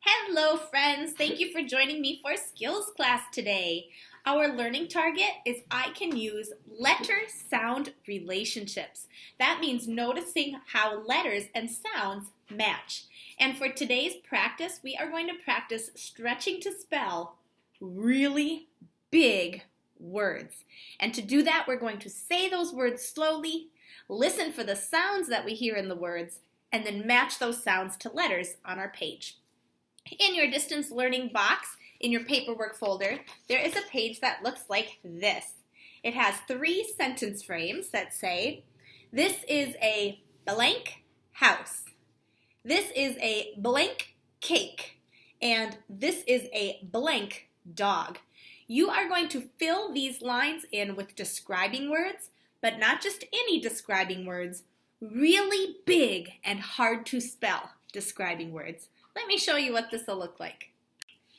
Hello friends, thank you for joining me for skills class today. Our learning target is I can use letter-sound relationships. That means noticing how letters and sounds match. And for today's practice, we are going to practice stretching to spell really big words. And to do that, we're going to say those words slowly, listen for the sounds that we hear in the words, and then match those sounds to letters on our page. In your distance learning box, in your paperwork folder, there is a page that looks like this. It has 3 sentence frames that say, this is a blank house, this is a blank cake, and this is a blank dog. You are going to fill these lines in with describing words, but not just any describing words, really big and hard to spell describing words. Let me show you what this will look like.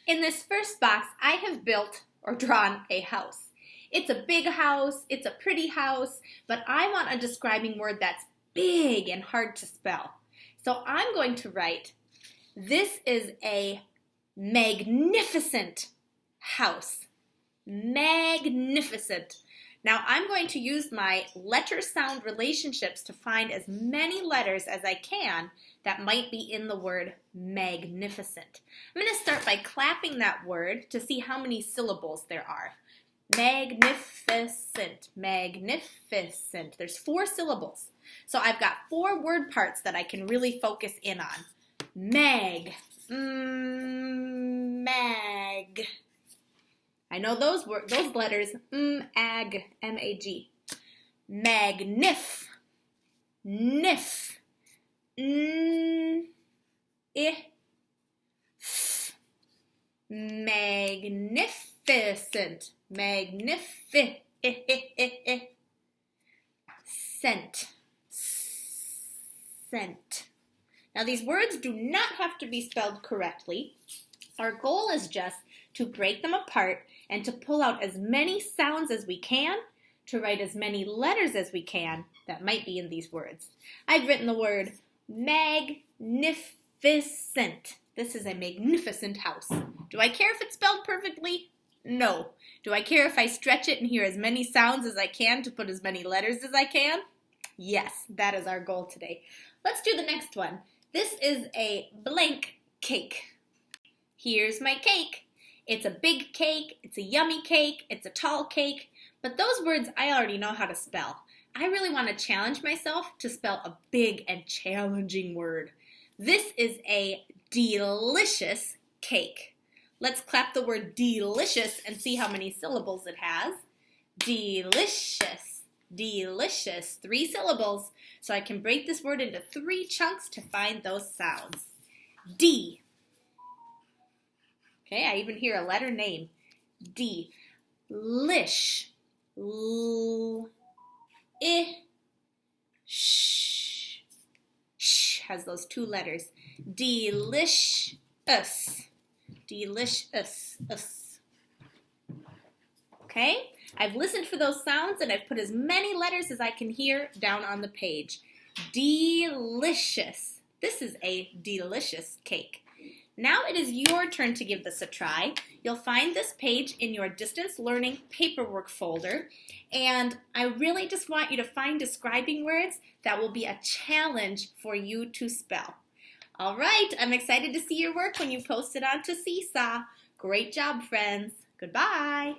In this first box, I have built or drawn a house. It's a big house, it's a pretty house, but I want a describing word that's big and hard to spell. So I'm going to write, this is a magnificent house. Magnificent. Now I'm going to use my letter-sound relationships to find as many letters as I can that might be in the word magnificent. I'm going to start by clapping that word to see how many syllables there are. Magnificent, magnificent. There's 4 syllables. So I've got 4 word parts that I can really focus in on. Mag, mag. I know those letters, ag, M-A-G. Magnif, nif, if, magnificent, magnificent, scent. Now these words do not have to be spelled correctly. Our goal is just to break them apart and to pull out as many sounds as we can, to write as many letters as we can that might be in these words. I've written the word magnificent. This is a magnificent house. Do I care if it's spelled perfectly? No. Do I care if I stretch it and hear as many sounds as I can to put as many letters as I can? Yes, that is our goal today. Let's do the next one. This is a blank cake. Here's my cake. It's a big cake, it's a yummy cake, it's a tall cake, but those words I already know how to spell. I really want to challenge myself to spell a big and challenging word. This is a delicious cake. Let's clap the word delicious and see how many syllables it has. Delicious, delicious, 3 syllables. So I can break this word into 3 chunks to find those sounds. D. Okay, I even hear a letter name. D. Lish. L. I. Sh. Sh has those 2 letters. Delicious. Delicious. Okay, I've listened for those sounds and I've put as many letters as I can hear down on the page. Delicious. This is a delicious cake. Now it is your turn to give this a try. You'll find this page in your distance learning paperwork folder, and I really just want you to find describing words that will be a challenge for you to spell. All right, I'm excited to see your work when you post it onto Seesaw. Great job, friends. Goodbye.